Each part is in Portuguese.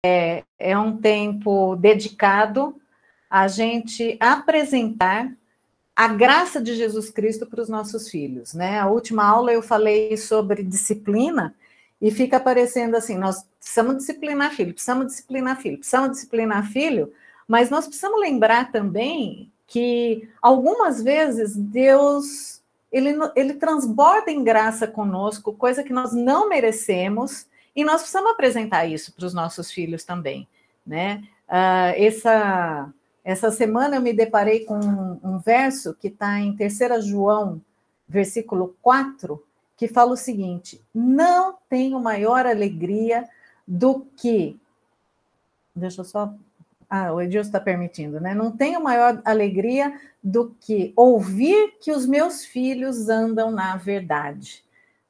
é um tempo dedicado a gente apresentar a graça de Jesus Cristo para os nossos filhos, né? A última aula eu falei sobre disciplina e fica parecendo assim, nós precisamos disciplinar filho, precisamos disciplinar filho, precisamos disciplinar filho, mas nós precisamos lembrar também que algumas vezes Deus ele transborda em graça conosco, coisa que nós não merecemos, e nós precisamos apresentar isso para os nossos filhos também, né? Essa semana eu me deparei com um verso que está em 3 João, versículo 4, que fala o seguinte: não tenho maior alegria do que... Deixa eu só... o Edilson está permitindo, né? Não tenho maior alegria do que ouvir que os meus filhos andam na verdade,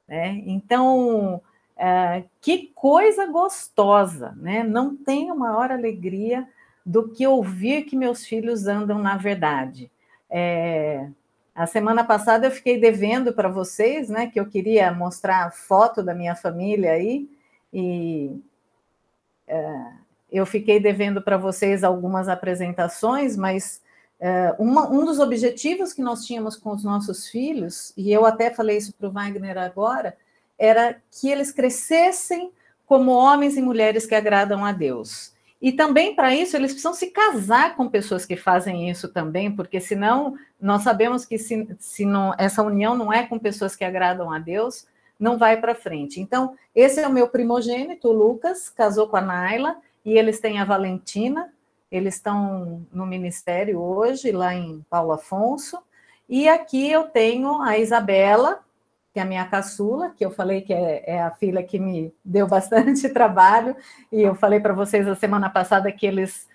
né? Então, que coisa gostosa, né? Não tenho maior alegria do que ouvir que meus filhos andam na verdade. A semana passada eu fiquei devendo para vocês, né, que eu queria mostrar a foto da minha família aí, e eu fiquei devendo para vocês algumas apresentações, mas um dos objetivos que nós tínhamos com os nossos filhos, e eu até falei isso para o Wagner agora, era que eles crescessem como homens e mulheres que agradam a Deus. E também, para isso, eles precisam se casar com pessoas que fazem isso também, porque senão, nós sabemos que se não, essa união não é com pessoas que agradam a Deus, não vai para frente. Então, esse é o meu primogênito, o Lucas, casou com a Naila, e eles têm a Valentina, eles estão no ministério hoje, lá em Paulo Afonso, e aqui eu tenho a Isabela, que é a minha caçula, que eu falei que é a filha que me deu bastante trabalho, e eu falei para vocês a semana passada que eles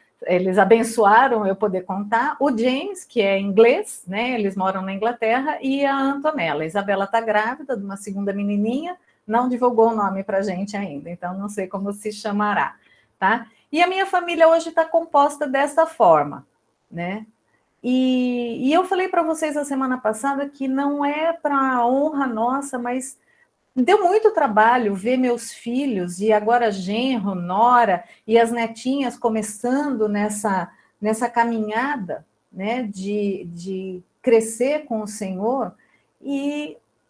abençoaram eu poder contar. O James, que é inglês, né? Eles moram na Inglaterra, e a Antonella. A Isabela está grávida de uma segunda menininha, não divulgou o nome para a gente ainda, então não sei como se chamará, tá? E a minha família hoje está composta dessa forma, né? E eu falei para vocês a semana passada que não é para honra nossa, mas deu muito trabalho ver meus filhos, e agora genro, nora, e as netinhas começando nessa caminhada, né, de crescer com o Senhor,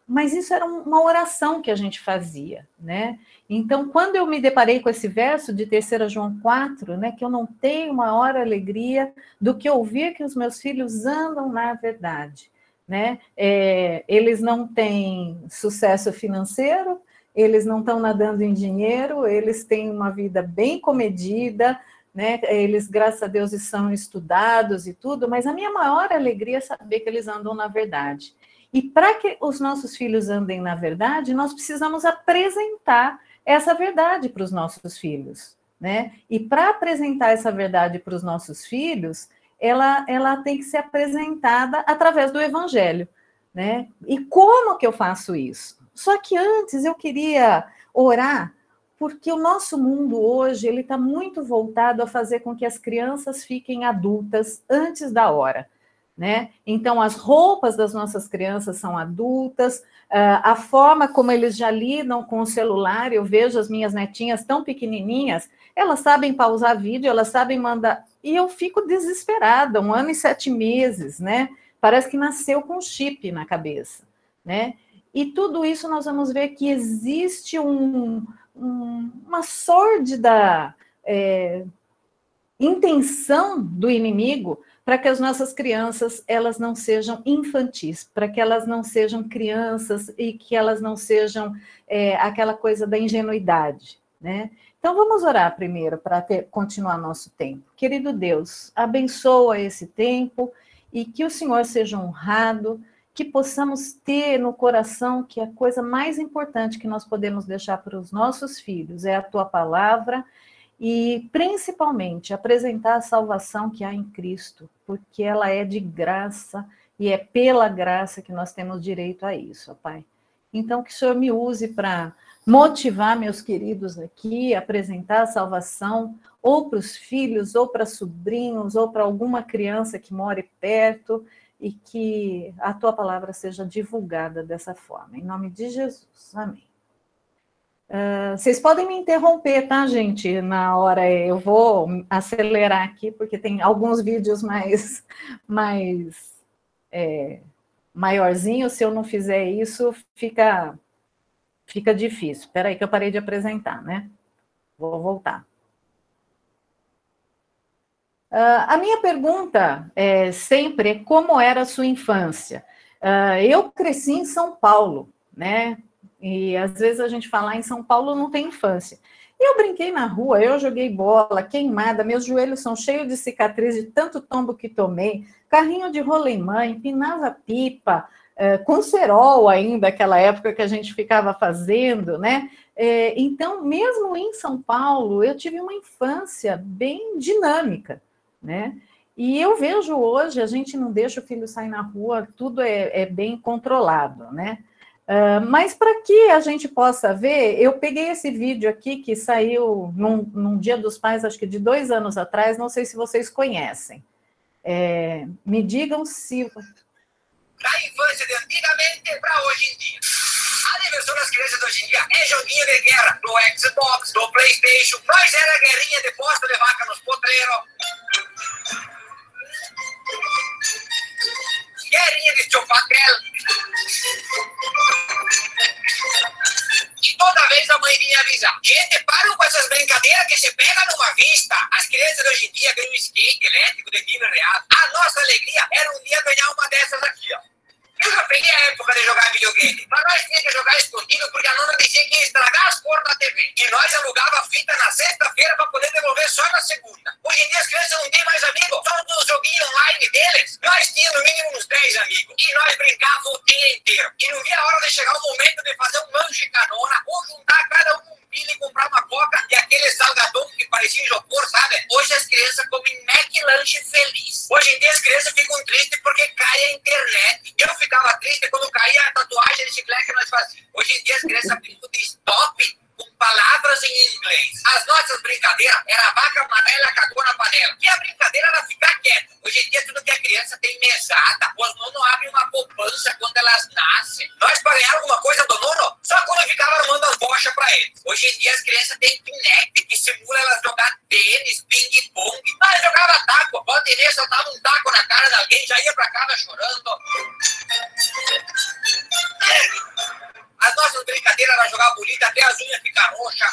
mas isso era uma oração que a gente fazia, né? Então, quando eu me deparei com esse verso de 3 João 4, né, que eu não tenho maior alegria do que ouvir que os meus filhos andam na verdade, né? Eles não têm sucesso financeiro, eles não estão nadando em dinheiro, eles têm uma vida bem comedida, né? Eles, graças a Deus, são estudados e tudo, mas a minha maior alegria é saber que eles andam na verdade. E para que os nossos filhos andem na verdade, nós precisamos apresentar essa verdade para os nossos filhos, né? E para apresentar essa verdade para os nossos filhos, ela tem que ser apresentada através do Evangelho, né? E como que eu faço isso? Só que antes eu queria orar, porque o nosso mundo hoje ele está muito voltado a fazer com que as crianças fiquem adultas antes da hora, né? Então, as roupas das nossas crianças são adultas, a forma como eles já lidam com o celular, eu vejo as minhas netinhas tão pequenininhas, elas sabem pausar vídeo, elas sabem mandar, e eu fico desesperada, 1 ano e 7 meses, né? Parece que nasceu com chip na cabeça, né? E tudo isso nós vamos ver que existe uma sórdida intenção do inimigo para que as nossas crianças elas não sejam infantis, para que elas não sejam crianças e que elas não sejam aquela coisa da ingenuidade, né? Então vamos orar primeiro para continuar nosso tempo. Querido Deus, abençoa esse tempo e que o Senhor seja honrado, que possamos ter no coração que a coisa mais importante que nós podemos deixar para os nossos filhos é a tua palavra, e principalmente apresentar a salvação que há em Cristo, porque ela é de graça e é pela graça que nós temos direito a isso, ó Pai. Então que o Senhor me use para motivar meus queridos aqui, apresentar a salvação ou para os filhos, ou para sobrinhos, ou para alguma criança que more perto, e que a tua palavra seja divulgada dessa forma. Em nome de Jesus. Amém. Vocês podem me interromper, tá, gente? Na hora eu vou acelerar aqui, porque tem alguns vídeos mais maiorzinhos. Se eu não fizer isso, fica difícil. Espera aí que eu parei de apresentar, né? Vou voltar. A minha pergunta sempre é como era a sua infância. Eu cresci em São Paulo, né? E às vezes a gente fala em São Paulo não tem infância. Eu brinquei na rua, eu joguei bola, queimada, meus joelhos são cheios de cicatriz de tanto tombo que tomei, carrinho de rolemã, empinava pipa, com cerol ainda, aquela época que a gente ficava fazendo, né? Então, mesmo em São Paulo, eu tive uma infância bem dinâmica, né? E eu vejo hoje, a gente não deixa o filho sair na rua, tudo é bem controlado, né? Mas para que a gente possa ver, eu peguei esse vídeo aqui que saiu num Dia dos Pais, acho que de 2 anos atrás, não sei se vocês conhecem. Me digam se... Da infância de antigamente para hoje em dia. A diversão das crianças de hoje em dia é joguinho de guerra no Xbox, no PlayStation. Nós era guerrinha de posta de vaca nos potreiros. Guerrinha de chopatel. E toda vez a mãe vinha avisar: gente, param com essas brincadeiras que se pega numa vista. As crianças de hoje em dia ganham um skate elétrico de R$1.000. A nossa alegria era um dia ganhar uma dessas aqui, ó. Eu já peguei a época de jogar videogame, mas nós tínhamos que jogar escondido porque a nona dizia que ia estragar as cores da TV. E nós alugava a fita na sexta-feira para poder devolver só na segunda. Hoje em dia as crianças não têm mais amigos, só no joguinho online deles. Nós tínhamos no mínimo uns 10 amigos. E nós brincávamos o dia inteiro. E não via a hora de chegar o momento de fazer um lanche canona ou juntar cada um pilha e comprar uma coca e aquele salgadão que parecia isopor, sabe? Hoje as crianças comem McLanche feliz. Hoje em dia as crianças ficam tristes porque cai a internet. Eu ficava triste quando caía a tatuagem de chiclete que nós fazíamos. Hoje em dia as crianças brincam de stop com palavras em inglês. As nossas brincadeiras era vaca amarela, cagou na panela. E a brincadeira era ficar quieta. Hoje em dia tudo que a criança tem mesada. Os nonos abrem uma poupança quando elas nascem. Nós para ganhar alguma coisa do nono, só quando ficava arrumando as bochas para eles. Hoje em dia as crianças têm Kinect, que simula elas jogar tênis, ping-pong. Nós jogava taco. Volta e meia soltava um taco na cara de alguém, já ia para casa chorando. As nossas brincadeiras eram jogar bolita até as unhas ficar roxas.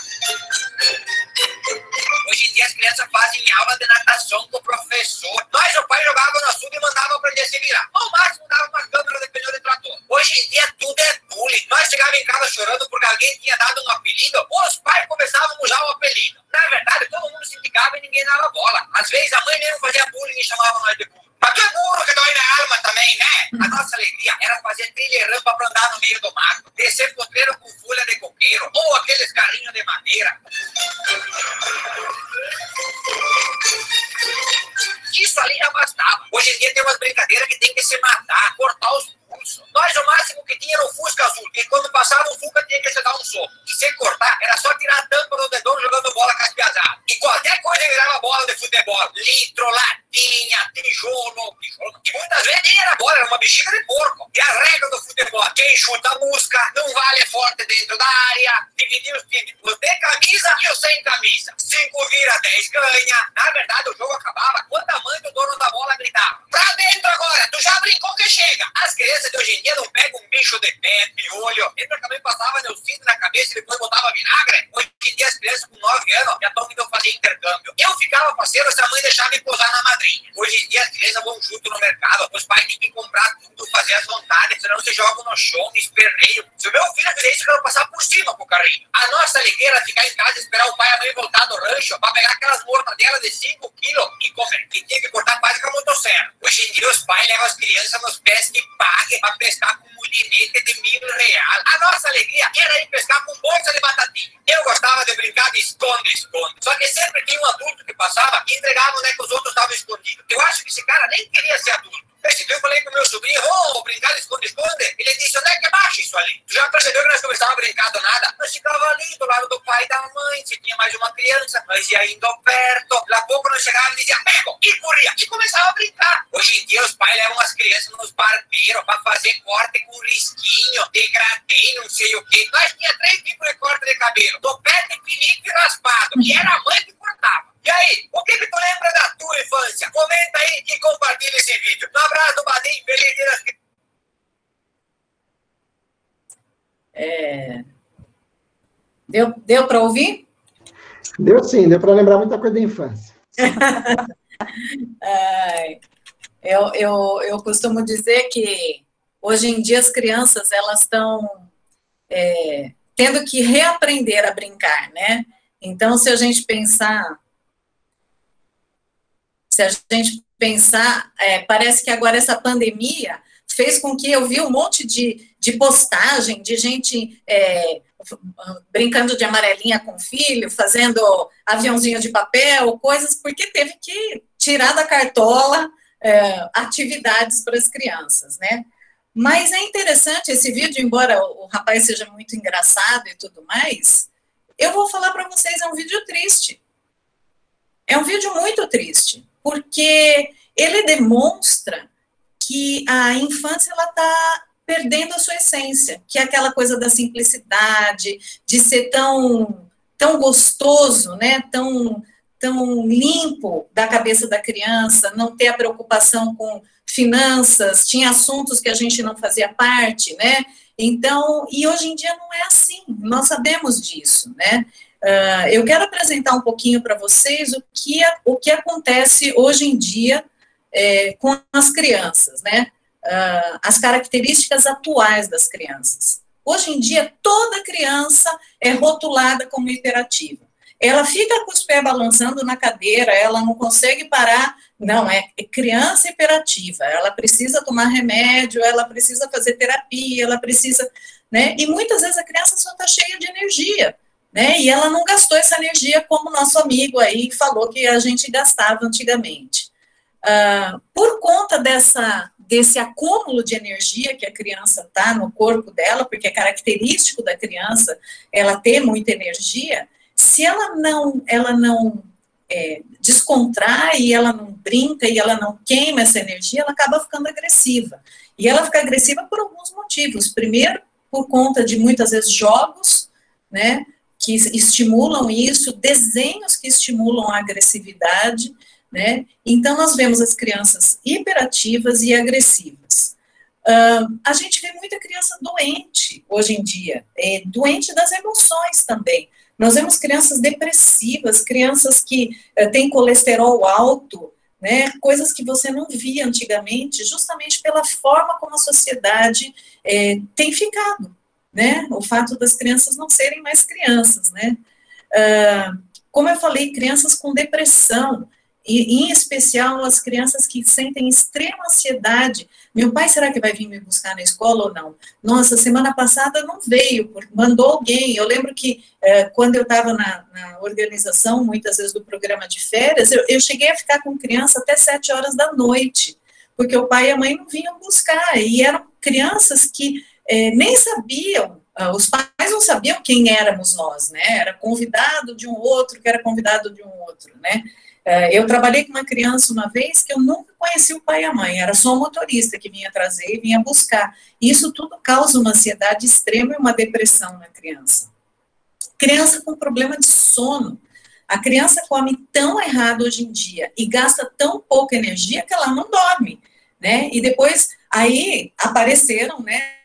Hoje em dia as crianças fazem aula de natação com o professor. Nós, o pai, jogava no açude e mandava aprender a se virar. Ao máximo dava uma câmera de pneu de trator. Hoje em dia tudo é bullying. Nós chegávamos em casa chorando porque alguém tinha dado um apelido. Os pais começavam a usar o apelido. Na verdade, todo mundo se ligava e ninguém dava bola. Às vezes a mãe mesmo fazia bullying e chamava nós de burro. Mas tu é burro que dói na alma também, né? A nossa alegria era fazer trilha e rampa pra andar no meio do mato, descer potreiro com folha de coqueiro, ou aqueles carrinhos de madeira. Isso ali já bastava. Hoje em dia tem umas brincadeiras que tem que se matar, cortar os pulsos. Nós, o máximo que tinha era o Fusca azul, e quando passava o Fusca tinha que se dar um soco. E sem cortar, era só tirar a tampa do dedão jogando bola com as piazadas. E qualquer coisa virava bola de futebol. Litro, latinha, tijolo. E muitas vezes nem era bola, era uma bexiga de porco. E as regras do futebol: quem chuta a musca, não vale forte dentro da área. Dividir os times, os de camisa e os sem camisa. 5 vira, 10 ganha. Na verdade, o jogo acabava quando a mãe do dono da bola gritava: pra dentro agora, tu já brincou que chega. As crianças de hoje em dia não pegam um bicho de pé, piolho. Ele também passava neucídio na cabeça e depois botava vinagre. Hoje em dia as crianças com 9 anos já estão indo fazer intercâmbio. Eu ficava parceiro se a mãe deixava me posar na madrinha. Hoje em dia as crianças vão junto no mercado. Os pais têm que comprar tudo, fazer as vontades, senão se jogam no chão, no esperneio. Se o meu filho fizer isso, eu quero passar por cima com o carrinho. A nossa alegria era ficar em casa e esperar o pai e a mãe voltar do rancho para pegar aquelas mortadelas de 5 quilos e comer. E tinha que cortar quase com a motosserra. Hoje em dia os pais levam as crianças nos pés que paguem para pescar com mulinete de R$1.000. A nossa alegria era ir pescar com bolsa de batatinha. Eu gostava de brincar de esconde-esconde. Só que sempre tinha um adulto que passava e entregava onde é que os outros estavam escondidos. Eu acho que esse cara nem queria ser adulto. Esse dia eu falei com o meu sobrinho: vamos brincar de esconde-esconde? Ele disse: onde é que é baixo? isso ali. Tu já percebeu que nós começávamos a brincar do nada? Nós ficávamos ali do lado do pai e da mãe, se tinha mais uma criança, nós ia indo perto, daqui a pouco nós chegávamos e dizia, pego, e corria, e começava a brincar. Hoje em dia os pais levam as crianças nos barbeiros para fazer corte com risquinho, degradê, não sei o quê. Nós tinha 3 tipos de corte de cabelo, topete, pinico e raspado, e era a mãe que cortava. E aí, o que tu lembra da tua infância? Comenta aí e compartilha esse vídeo. Um abraço do Badim, feliz dia das crianças. Deu para ouvir? Deu sim, deu para lembrar muita coisa da infância. Eu costumo dizer que hoje em dia as crianças elas estão tendo que reaprender a brincar, né? Então, se a gente pensar, parece que agora essa pandemia fez com que eu vi um monte de postagem de gente brincando de amarelinha com o filho, fazendo aviãozinho de papel, coisas, porque teve que tirar da cartola atividades para as crianças, né? Mas é interessante esse vídeo, embora o rapaz seja muito engraçado e tudo mais, eu vou falar para vocês, é um vídeo triste. É um vídeo muito triste, porque ele demonstra que a infância ela está perdendo a sua essência, que é aquela coisa da simplicidade, de ser tão gostoso, né? Tão limpo da cabeça da criança, não ter a preocupação com finanças, tinha assuntos que a gente não fazia parte, né? Então, e hoje em dia não é assim, nós sabemos disso, né? Eu quero apresentar um pouquinho para vocês o que acontece hoje em dia com as crianças, né? As características atuais das crianças. Hoje em dia, toda criança é rotulada como hiperativa. Ela fica com os pés balançando na cadeira, ela não consegue parar. Não, é criança hiperativa, ela precisa tomar remédio, ela precisa fazer terapia, ela precisa, né? E muitas vezes a criança só está cheia de energia, né? E ela não gastou essa energia como nosso amigo aí falou que a gente gastava antigamente. Por conta desse acúmulo de energia que a criança está no corpo dela, porque é característico da criança ela ter muita energia, se ela não descontrai, e ela não brinca, e ela não queima essa energia, ela acaba ficando agressiva. E ela fica agressiva por alguns motivos. Primeiro, por conta de, muitas vezes, jogos, né, que estimulam isso, desenhos que estimulam a agressividade, né? Então, nós vemos as crianças hiperativas e agressivas. A gente vê muita criança doente hoje em dia, doente das emoções também. Nós vemos crianças depressivas, crianças que têm colesterol alto, né, coisas que você não via antigamente, justamente pela forma como a sociedade tem ficado, né, o fato das crianças não serem mais crianças, né. Como eu falei, crianças com depressão, e em especial as crianças que sentem extrema ansiedade. Meu pai, será que vai vir me buscar na escola ou não? Nossa, semana passada não veio, mandou alguém. Eu lembro que quando eu estava na organização, muitas vezes do programa de férias, eu cheguei a ficar com criança até 7 horas da noite, porque o pai e a mãe não vinham buscar, e eram crianças que nem sabiam, os pais não sabiam quem éramos nós, né? Era convidado de um outro, que era convidado de um outro, né? Eu trabalhei com uma criança uma vez que eu nunca conheci o pai e a mãe, era só o motorista que vinha trazer e vinha buscar. Isso tudo causa uma ansiedade extrema e uma depressão na criança. Criança com problema de sono. A criança come tão errado hoje em dia e gasta tão pouca energia que ela não dorme, né? E depois, aí apareceram, né,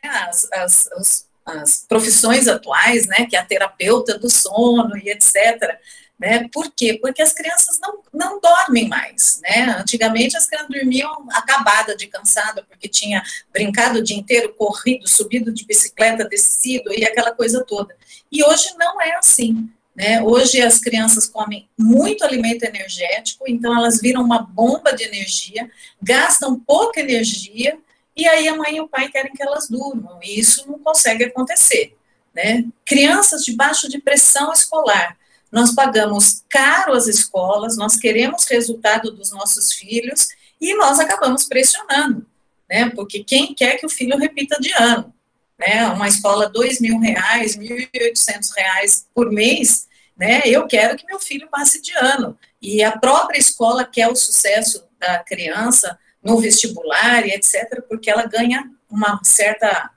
as profissões atuais, né, que é a terapeuta do sono e etc., né? Por quê? Porque as crianças não dormem mais, né? Antigamente as crianças dormiam acabada de cansada, porque tinha brincado o dia inteiro, corrido, subido de bicicleta, descido e aquela coisa toda. E hoje não é assim, né? Hoje as crianças comem muito alimento energético, então elas viram uma bomba de energia, gastam pouca energia, e aí a mãe e o pai querem que elas durmam, e isso não consegue acontecer, né? Crianças debaixo de pressão escolar. Nós pagamos caro as escolas, nós queremos resultado dos nossos filhos e nós acabamos pressionando, né? Porque quem quer que o filho repita de ano, né, uma escola R$2.000, R$1.800 por mês, né, eu quero que meu filho passe de ano. E a própria escola quer o sucesso da criança no vestibular e etc., porque ela ganha uma certa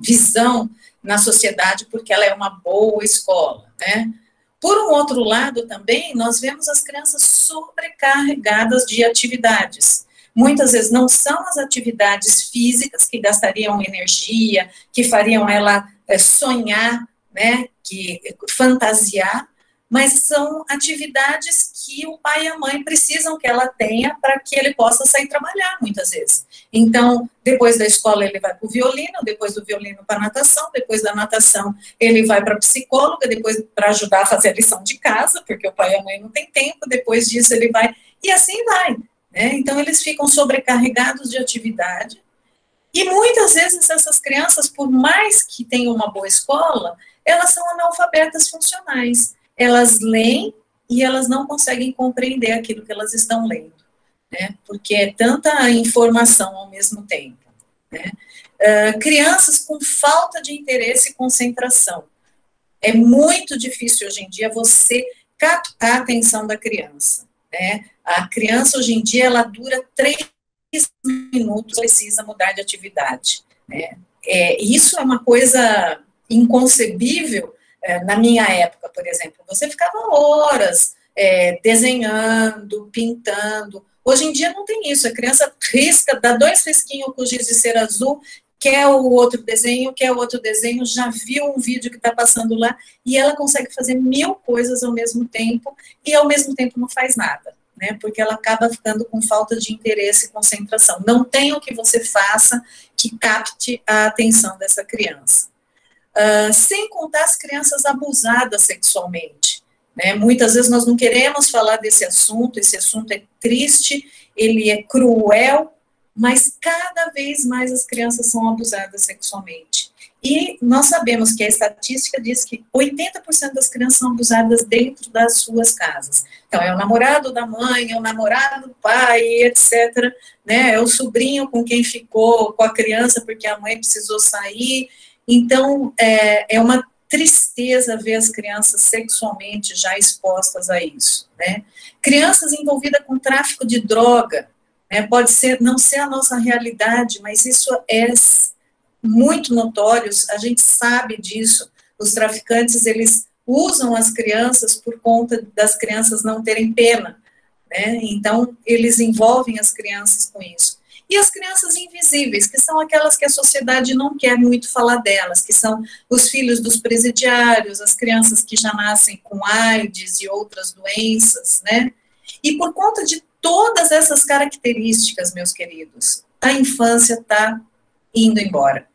visão na sociedade, porque ela é uma boa escola, né. Por um outro lado também, nós vemos as crianças sobrecarregadas de atividades. Muitas vezes não são as atividades físicas que gastariam energia, que fariam ela sonhar, né, que fantasiar, mas são atividades que o pai e a mãe precisam que ela tenha para que ele possa sair trabalhar, muitas vezes. Então, depois da escola ele vai para o violino, depois do violino para a natação, depois da natação ele vai para a psicóloga, depois para ajudar a fazer a lição de casa, porque o pai e a mãe não têm tempo, depois disso ele vai, e assim vai. Né? Então, eles ficam sobrecarregados de atividade, e muitas vezes essas crianças, por mais que tenham uma boa escola, elas são analfabetas funcionais. Elas leem e elas não conseguem compreender aquilo que elas estão lendo, né? Porque é tanta informação ao mesmo tempo, né? Crianças com falta de interesse e concentração. É muito difícil hoje em dia você captar a atenção da criança, né? A criança hoje em dia, ela dura 3 minutos, precisa mudar de atividade, né? Isso é uma coisa inconcebível. Na minha época, por exemplo, você ficava horas desenhando, pintando. Hoje em dia não tem isso, a criança risca, dá 2 risquinhos com giz de cera azul, quer o outro desenho, já viu um vídeo que está passando lá, e ela consegue fazer 1000 coisas ao mesmo tempo, e ao mesmo tempo não faz nada, né, porque ela acaba ficando com falta de interesse e concentração. Não tem o que você faça que capte a atenção dessa criança. Sem contar as crianças abusadas sexualmente, né? Muitas vezes nós não queremos falar desse assunto, esse assunto é triste, ele é cruel, mas cada vez mais as crianças são abusadas sexualmente. E nós sabemos que a estatística diz que 80% das crianças são abusadas dentro das suas casas. Então, é o namorado da mãe, é o namorado do pai, etc., né? É o sobrinho com quem ficou com a criança porque a mãe precisou sair. Então, é uma tristeza ver as crianças sexualmente já expostas a isso, né? Crianças envolvidas com tráfico de droga, né? Pode não ser a nossa realidade, mas isso é muito notório, a gente sabe disso. Os traficantes, eles usam as crianças por conta das crianças não terem pena, né? Então, eles envolvem as crianças com isso. E as crianças invisíveis, que são aquelas que a sociedade não quer muito falar delas, que são os filhos dos presidiários, as crianças que já nascem com AIDS e outras doenças, né? E por conta de todas essas características, meus queridos, a infância está indo embora,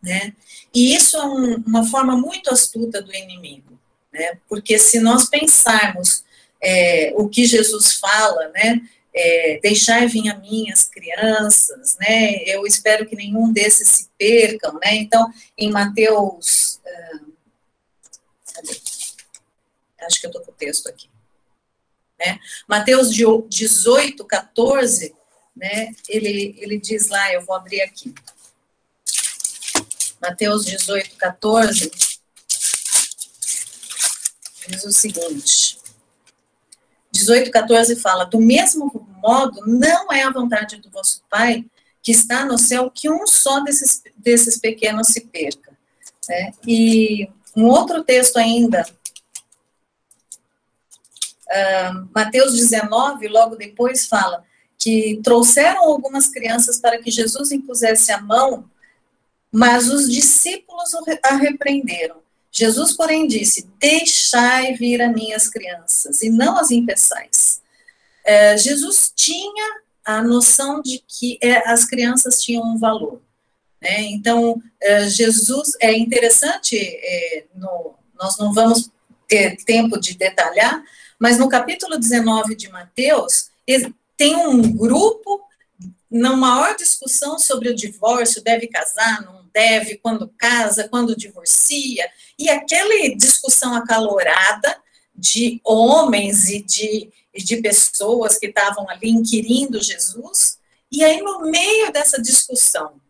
né? E isso é uma forma muito astuta do inimigo, né? Porque se nós pensarmos o que Jesus fala, né? Deixai vir a mim as crianças, né? Eu espero que nenhum desses se percam, né? Então, em Mateus, acho que eu estou com o texto aqui, né? Mateus 18, 14, né? Ele diz lá, eu vou abrir aqui. Mateus 18, 14, diz o seguinte. 18, 14 fala, do mesmo modo, não é a vontade do vosso Pai que está no céu que um só desses pequenos se perca. Né? E um outro texto ainda, Mateus 19, logo depois fala que trouxeram algumas crianças para que Jesus impusesse a mão, mas os discípulos a repreenderam. Jesus, porém, disse, deixai vir a mim as crianças, e não as impeçais. Jesus tinha a noção de que as crianças tinham um valor, né? Então, Jesus, é interessante, nós não vamos ter tempo de detalhar, mas no capítulo 19 de Mateus, tem um grupo, na maior discussão sobre o divórcio, deve casar, não deve, quando casa, quando divorcia, e aquela discussão acalorada de homens e de pessoas que estavam ali inquirindo Jesus, e aí no meio dessa discussão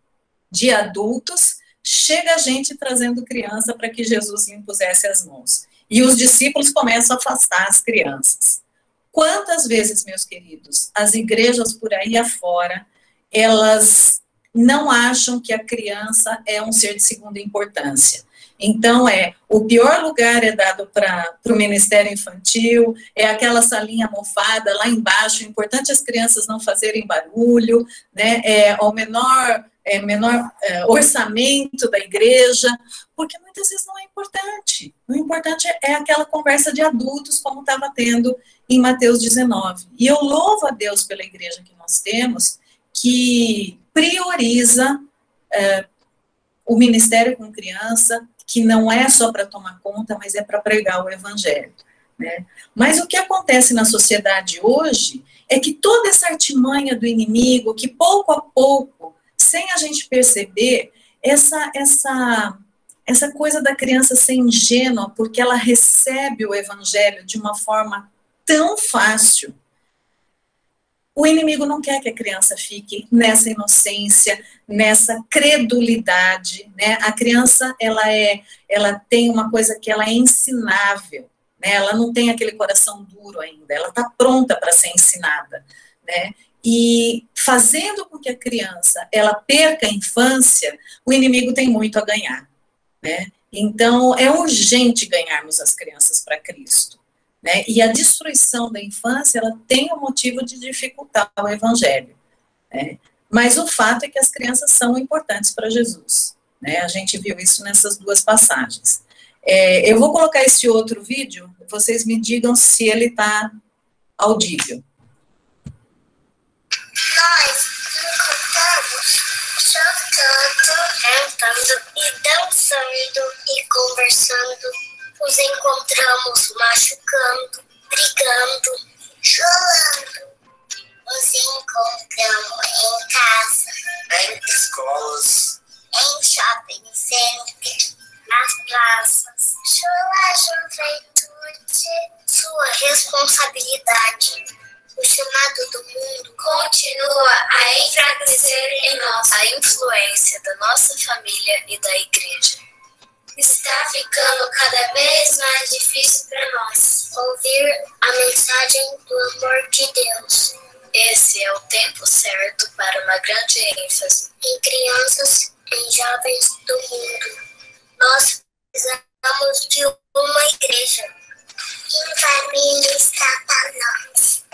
de adultos, chega a gente trazendo criança para que Jesus lhe impusesse as mãos. E os discípulos começam a afastar as crianças. Quantas vezes, meus queridos, as igrejas por aí afora, elas não acham que a criança é um ser de segunda importância. Então, o pior lugar é dado para o Ministério Infantil, é aquela salinha mofada lá embaixo, o importante é as crianças não fazerem barulho, né? O menor orçamento da igreja, porque muitas vezes não é importante. O importante é aquela conversa de adultos, como estava tendo em Mateus 19. E eu louvo a Deus pela igreja que nós temos, que prioriza o ministério com criança, que não é só para tomar conta, mas é para pregar o evangelho, né? Mas o que acontece na sociedade hoje é que toda essa artimanha do inimigo, que pouco a pouco, sem a gente perceber, essa coisa da criança ser ingênua, porque ela recebe o evangelho de uma forma tão fácil. O inimigo não quer que a criança fique nessa inocência, nessa credulidade, né? A criança, ela tem uma coisa que ela é ensinável, né? Ela não tem aquele coração duro ainda, ela está pronta para ser ensinada, né? E fazendo com que a criança, ela perca a infância, o inimigo tem muito a ganhar, né? Então, é urgente ganharmos as crianças para Cristo. Né? E a destruição da infância, ela tem o motivo de dificultar o evangelho, né? Mas o fato é que as crianças são importantes para Jesus, né? A gente viu isso nessas duas passagens. Eu vou colocar esse outro vídeo, vocês me digam se ele está audível. Nós encontramos cantando e dançando e conversando. Os encontramos machucando, brigando, chorando. Os encontramos em casa, em escolas, em shopping center, nas praças. Sua juventude, sua responsabilidade. O chamado do mundo continua a enfraquecer em nós a influência da nossa família e da igreja. Está ficando cada vez mais difícil para nós ouvir a mensagem do amor de Deus. Esse é o tempo certo para uma grande ênfase em crianças, em jovens do mundo. Nós precisamos de uma igreja. Quem vai ministrar para nós?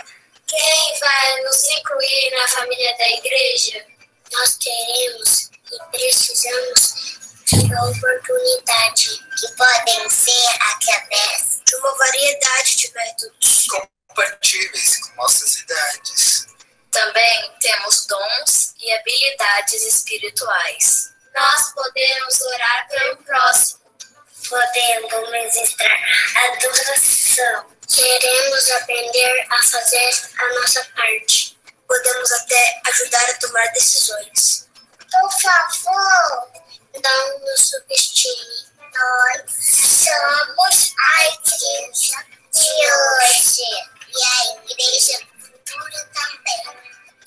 Quem vai nos incluir na família da igreja? Nós queremos e precisamos de oportunidade que podem ser através de uma variedade de métodos compatíveis com nossas idades. Também temos dons e habilidades espirituais. Nós podemos orar pelo próximo, podemos ministrar adoração. Queremos aprender a fazer a nossa parte. Podemos até ajudar a tomar decisões. Por favor, não nos subestime. Nós somos a igreja de hoje e a igreja do futuro também.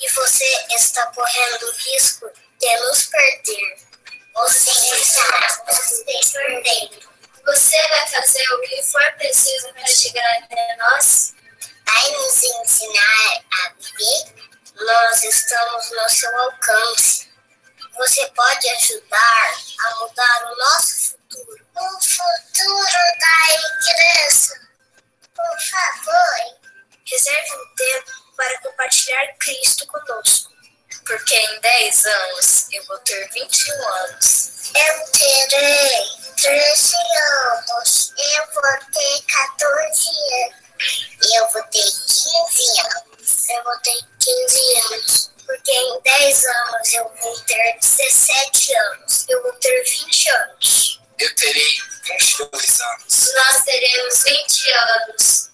E você está correndo risco de nos perder. Você está nos perdendo. Você vai fazer o que for preciso para chegar até nós? Vai nos ensinar a viver? Nós estamos no seu alcance. Você pode ajudar a mudar o nosso futuro. O futuro da igreja. Por favor. Reserve um tempo para compartilhar Cristo conosco. Porque em 10 anos eu vou ter 21 anos. Eu terei 13 anos. Eu vou ter 14 anos. Eu vou ter 15 anos. Eu vou ter 15 anos. Porque em 10 anos eu vou ter 17 anos. Eu vou ter 20 anos. Eu terei 22 anos. Nós teremos 20 anos.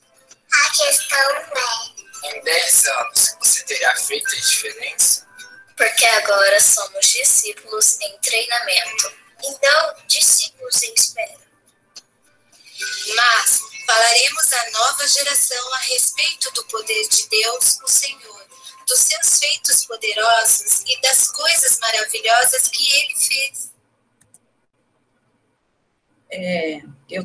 A questão é: em 10 anos você terá feito a diferença? Porque agora somos discípulos em treinamento. Então, discípulos em espera. Mas falaremos à nova geração a respeito do poder de Deus, o Senhor, dos seus feitos poderosos e das coisas maravilhosas que Ele fez.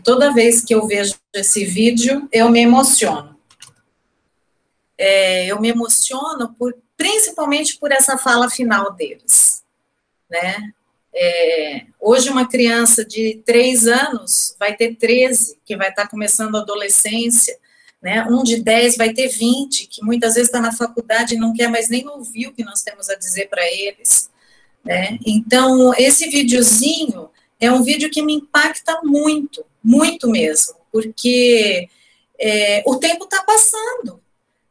toda vez que eu vejo esse vídeo, eu me emociono. Eu me emociono principalmente por essa fala final deles, né? Hoje uma criança de 3 anos vai ter 13, que vai estar começando a adolescência, né? Um de 10 vai ter 20, que muitas vezes está na faculdade e não quer mais nem ouvir o que nós temos a dizer para eles, né? Então, esse videozinho é um vídeo que me impacta muito, muito mesmo, porque o tempo está passando,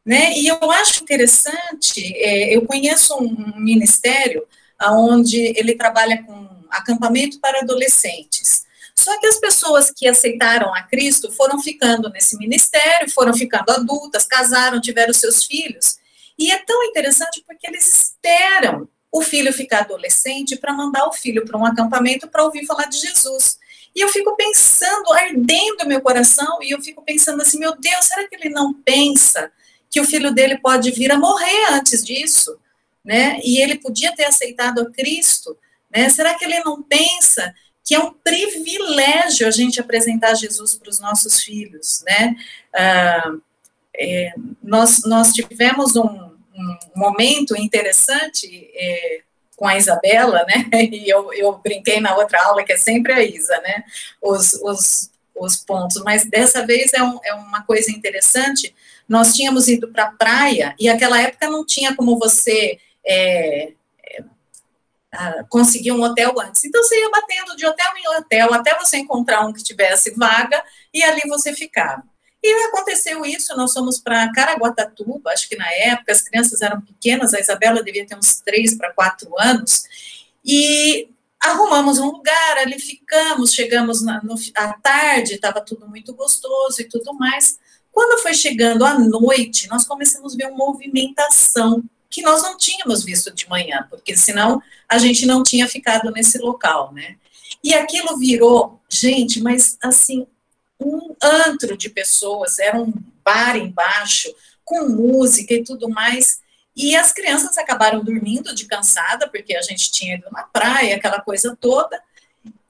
né? E eu acho interessante, eu conheço um ministério onde ele trabalha com acampamento para adolescentes. Só que as pessoas que aceitaram a Cristo foram ficando nesse ministério, foram ficando adultas, casaram, tiveram seus filhos. E é tão interessante porque eles esperam o filho ficar adolescente para mandar o filho para um acampamento para ouvir falar de Jesus. E eu fico pensando, ardendo meu coração, e eu fico pensando assim, meu Deus, será que ele não pensa que o filho dele pode vir a morrer antes disso? Né? E ele podia ter aceitado a Cristo, né? Será que ele não pensa que é um privilégio a gente apresentar Jesus para os nossos filhos, né? Nós tivemos um momento interessante com a Isabela, né? E eu brinquei na outra aula que é sempre a Isa, né? Os pontos, mas dessa vez é uma coisa interessante. Nós tínhamos ido para a praia e naquela época não tinha como você conseguir um hotel antes. Então, você ia batendo de hotel em hotel até você encontrar um que tivesse vaga e ali você ficava. E aconteceu isso, nós fomos para Caraguatatuba, acho que na época as crianças eram pequenas, a Isabela devia ter uns 3 para 4 anos, e arrumamos um lugar, ali ficamos, chegamos à tarde, estava tudo muito gostoso e tudo mais. Quando foi chegando à noite, nós começamos a ver uma movimentação que nós não tínhamos visto de manhã, porque senão a gente não tinha ficado nesse local, né? E aquilo virou, gente, mas assim, um antro de pessoas, era um bar embaixo, com música e tudo mais, e as crianças acabaram dormindo de cansada, porque a gente tinha ido na praia, aquela coisa toda,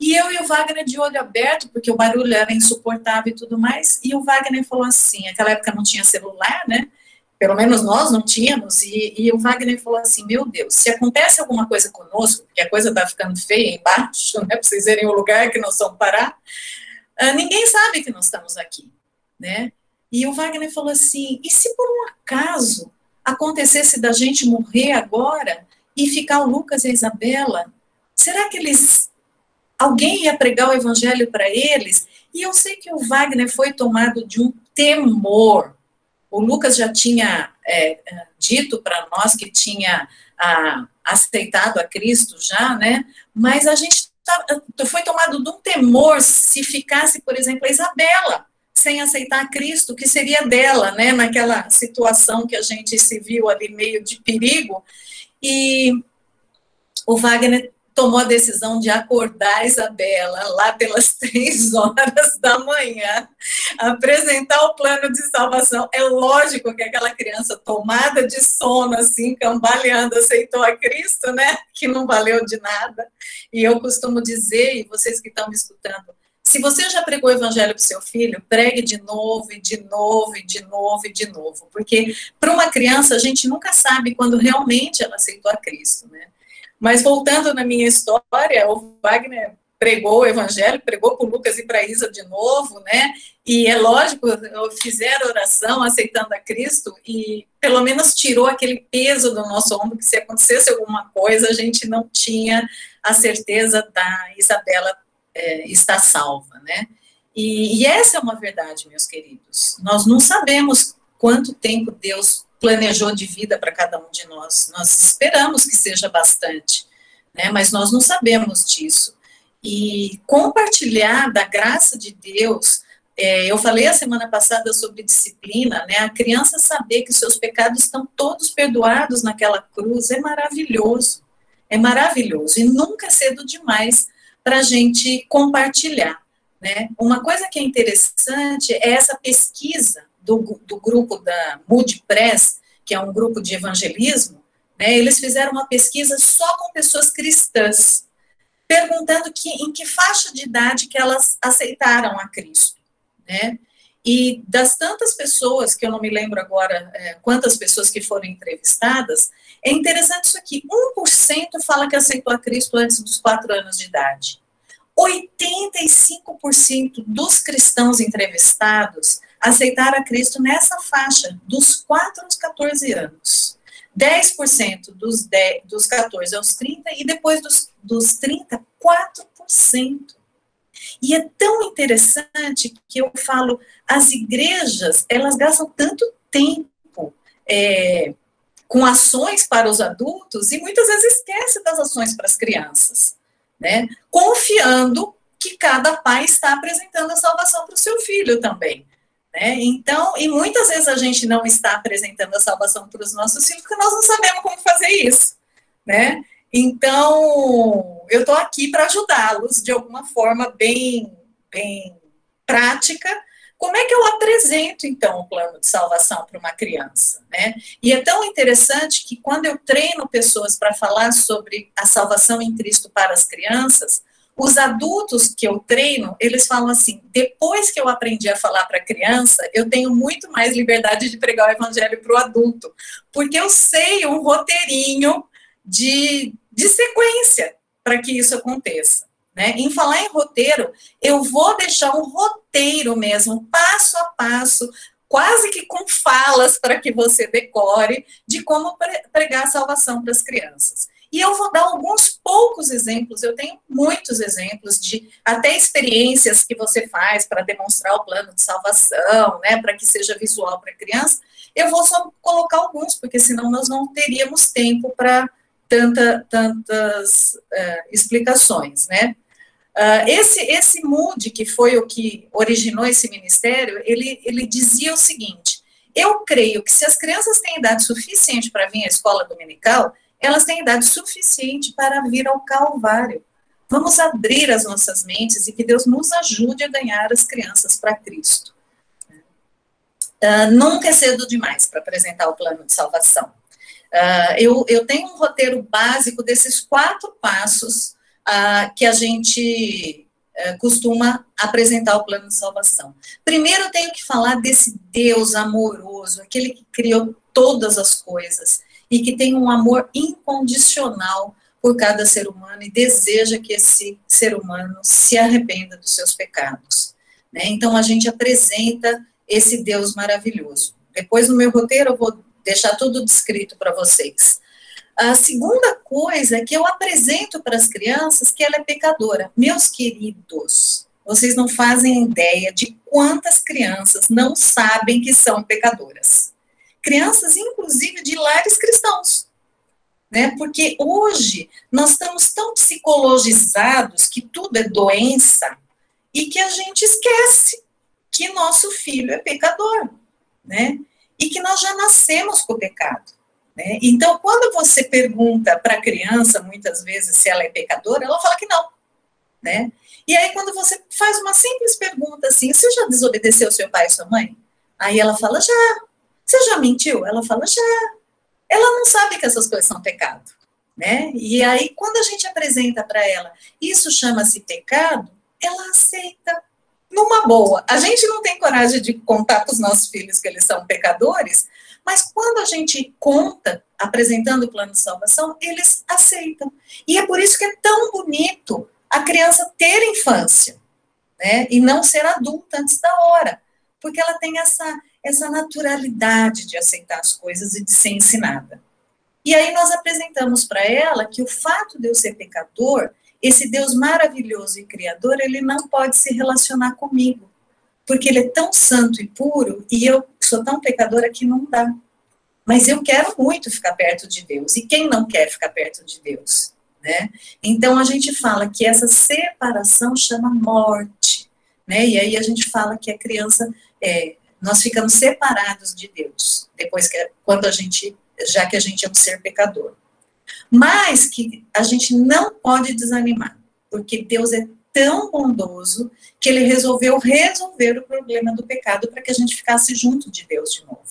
e eu e o Wagner de olho aberto, porque o barulho era insuportável e tudo mais, e o Wagner falou assim, naquela época não tinha celular, né? Pelo menos nós não tínhamos, e o Wagner falou assim, meu Deus, se acontece alguma coisa conosco, porque a coisa está ficando feia embaixo, né, para vocês verem o lugar que nós vamos parar, ninguém sabe que nós estamos aqui, né? E o Wagner falou assim, e se por um acaso acontecesse da gente morrer agora e ficar o Lucas e a Isabela, será que alguém ia pregar o evangelho para eles? E eu sei que o Wagner foi tomado de um temor. O Lucas já tinha dito para nós que tinha aceitado a Cristo já, né? Mas a gente foi tomado de um temor se ficasse, por exemplo, a Isabela sem aceitar a Cristo, que seria dela, né? Naquela situação que a gente se viu ali meio de perigo. E o Wagner tomou a decisão de acordar a Isabela lá pelas 3 horas da manhã, apresentar o plano de salvação. É lógico que aquela criança tomada de sono, assim, cambaleando, aceitou a Cristo, né? Que não valeu de nada. E eu costumo dizer, e vocês que estão me escutando, se você já pregou o evangelho para o seu filho, pregue de novo, e de novo, e de novo, e de novo. Porque para uma criança, a gente nunca sabe quando realmente ela aceitou a Cristo, né? Mas voltando na minha história, o Wagner pregou o evangelho, pregou para o Lucas e para a Isa de novo, né? E é lógico, fizeram oração aceitando a Cristo e pelo menos tirou aquele peso do nosso ombro, que se acontecesse alguma coisa, a gente não tinha a certeza da Isabela estar salva, né? E essa é uma verdade, meus queridos. Nós não sabemos quanto tempo Deus planejou de vida para cada um de nós. Nós esperamos que seja bastante, né? Mas nós não sabemos disso. E compartilhar da graça de Deus, eu falei a semana passada sobre disciplina, né? A criança saber que seus pecados estão todos perdoados naquela cruz é maravilhoso. É maravilhoso. E nunca é cedo demais para a gente compartilhar, né? Uma coisa que é interessante é essa pesquisa do grupo da Moody Press, que é um grupo de evangelismo, né, eles fizeram uma pesquisa só com pessoas cristãs. perguntando em que faixa de idade que elas aceitaram a Cristo, né? E das tantas pessoas, que eu não me lembro agora quantas pessoas que foram entrevistadas, é interessante isso aqui, 1% fala que aceitou a Cristo antes dos 4 anos de idade. 85% dos cristãos entrevistados aceitaram a Cristo nessa faixa, dos 4 aos 14 anos. 10% dos 14 aos 30, e depois dos 30, 4%. E é tão interessante que eu falo, as igrejas, elas gastam tanto tempo com ações para os adultos e muitas vezes esquece das ações para as crianças, né? Confiando que cada pai está apresentando a salvação para o seu filho também, né? Então, e muitas vezes a gente não está apresentando a salvação para os nossos filhos porque nós não sabemos como fazer isso, né? Então, eu estou aqui para ajudá-los de alguma forma bem prática. Como é que eu apresento, então, o plano de salvação para uma criança, né? E é tão interessante que quando eu treino pessoas para falar sobre a salvação em Cristo para as crianças, os adultos que eu treino, eles falam assim, depois que eu aprendi a falar para a criança, eu tenho muito mais liberdade de pregar o evangelho para o adulto, porque eu sei um roteirinho de sequência para que isso aconteça, né? Em falar em roteiro, eu vou deixar um roteiro mesmo, passo a passo, quase que com falas para que você decore, de como pregar a salvação para as crianças. E eu vou dar alguns poucos exemplos, eu tenho muitos exemplos de até experiências que você faz para demonstrar o plano de salvação, né, para que seja visual para a criança. Eu vou só colocar alguns, porque senão nós não teríamos tempo para tantas explicações, né? Esse Moody, que foi o que originou esse ministério, ele dizia o seguinte: eu creio que se as crianças têm idade suficiente para vir à escola dominical, elas têm idade suficiente para vir ao Calvário. Vamos abrir as nossas mentes e que Deus nos ajude a ganhar as crianças para Cristo. Nunca é cedo demais para apresentar o plano de salvação. Eu tenho um roteiro básico desses 4 passos que a gente costuma apresentar o plano de salvação. Primeiro eu tenho que falar desse Deus amoroso, aquele que criou todas as coisas e que tem um amor incondicional por cada ser humano e deseja que esse ser humano se arrependa dos seus pecados, né? Então a gente apresenta esse Deus maravilhoso. Depois no meu roteiro eu vou deixar tudo descrito para vocês. A segunda coisa é que eu apresento para as crianças que ela é pecadora. Meus queridos, vocês não fazem ideia de quantas crianças não sabem que são pecadoras. Crianças, inclusive, de lares cristãos, né? Porque hoje nós estamos tão psicologizados que tudo é doença e que a gente esquece que nosso filho é pecador, né? E que nós já nascemos com o pecado, né? Então, quando você pergunta para a criança, muitas vezes, se ela é pecadora, ela fala que não, né? E aí, quando você faz uma simples pergunta assim, você já desobedeceu seu pai e sua mãe? Aí ela fala, já. Você já mentiu? Ela fala, já. Ela não sabe que essas coisas são pecado, né? E aí, quando a gente apresenta para ela, isso chama-se pecado, ela aceita. Numa boa. A gente não tem coragem de contar para os nossos filhos que eles são pecadores, mas quando a gente conta, apresentando o plano de salvação, eles aceitam. E é por isso que é tão bonito a criança ter infância, né? E não ser adulta antes da hora. Porque ela tem essa naturalidade de aceitar as coisas e de ser ensinada. E aí nós apresentamos para ela que o fato de eu ser pecador, esse Deus maravilhoso e criador, ele não pode se relacionar comigo, porque ele é tão santo e puro, e eu sou tão pecadora que não dá. Mas eu quero muito ficar perto de Deus, e quem não quer ficar perto de Deus, né? Então a gente fala que essa separação chama morte, né? E aí a gente fala que a criança, nós ficamos separados de Deus, depois já que a gente é um ser pecador. Mas que a gente não pode desanimar, porque Deus é tão bondoso que ele resolveu resolver o problema do pecado para que a gente ficasse junto de Deus de novo,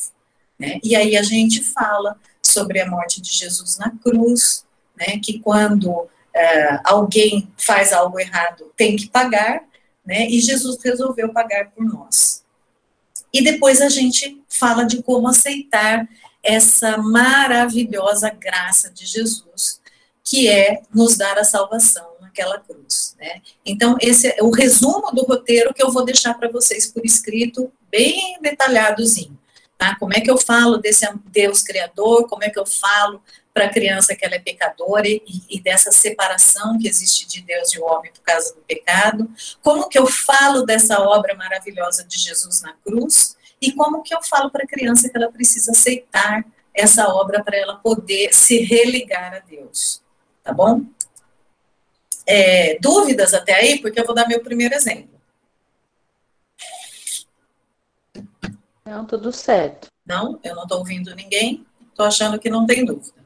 né? E aí a gente fala sobre a morte de Jesus na cruz, né? Que quando alguém faz algo errado, tem que pagar, né? E Jesus resolveu pagar por nós. E depois a gente fala de como aceitar essa maravilhosa graça de Jesus, que é nos dar a salvação naquela cruz, né? Então, esse é o resumo do roteiro que eu vou deixar para vocês por escrito, bem detalhadozinho, tá? Como é que eu falo desse Deus Criador, como é que eu falo para a criança que ela é pecadora e dessa separação que existe de Deus e o homem por causa do pecado, como que eu falo dessa obra maravilhosa de Jesus na cruz, e como que eu falo para a criança que ela precisa aceitar essa obra para ela poder se religar a Deus, tá bom? Dúvidas até aí? Porque eu vou dar meu primeiro exemplo. Não, tudo certo. Não? Eu não estou ouvindo ninguém, estou achando que não tem dúvida.